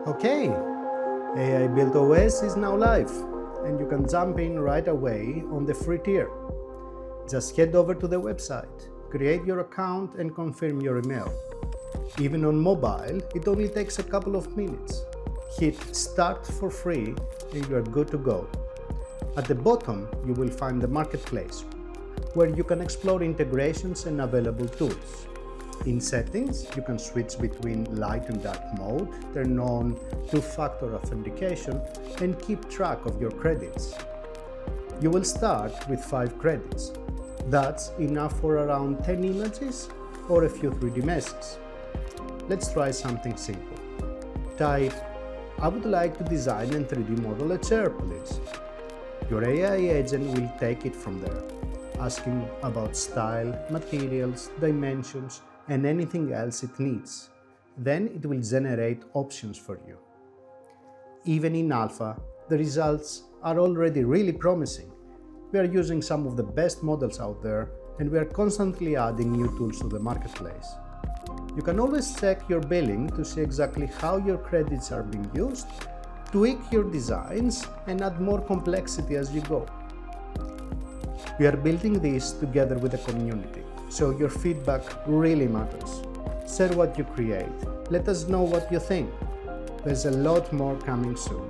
Okay, Aibuild OS is now live and you can jump in right away on the free tier. Just head over to the website, create your account and confirm your email. Even on mobile, it only takes a couple of minutes. Hit start for free and you are good to go. At the bottom, you will find the marketplace, where you can explore integrations and available tools. In settings, you can switch between light and dark mode, turn on two-factor authentication, and keep track of your credits. You will start with 5 credits. That's enough for around 10 images or a few 3D meshes. Let's try something simple. Type, "I would like to design and 3D model a chair, please." Your AI agent will take it from there, asking about style, materials, dimensions, and anything else it needs. Then it will generate options for you. Even in alpha, the results are already really promising. We are using some of the best models out there, and we are constantly adding new tools to the marketplace. You can always check your billing to see exactly how your credits are being used, tweak your designs, and add more complexity as you go. We are building this together with the community, so your feedback really matters. Share what you create. Let us know what you think. There's a lot more coming soon.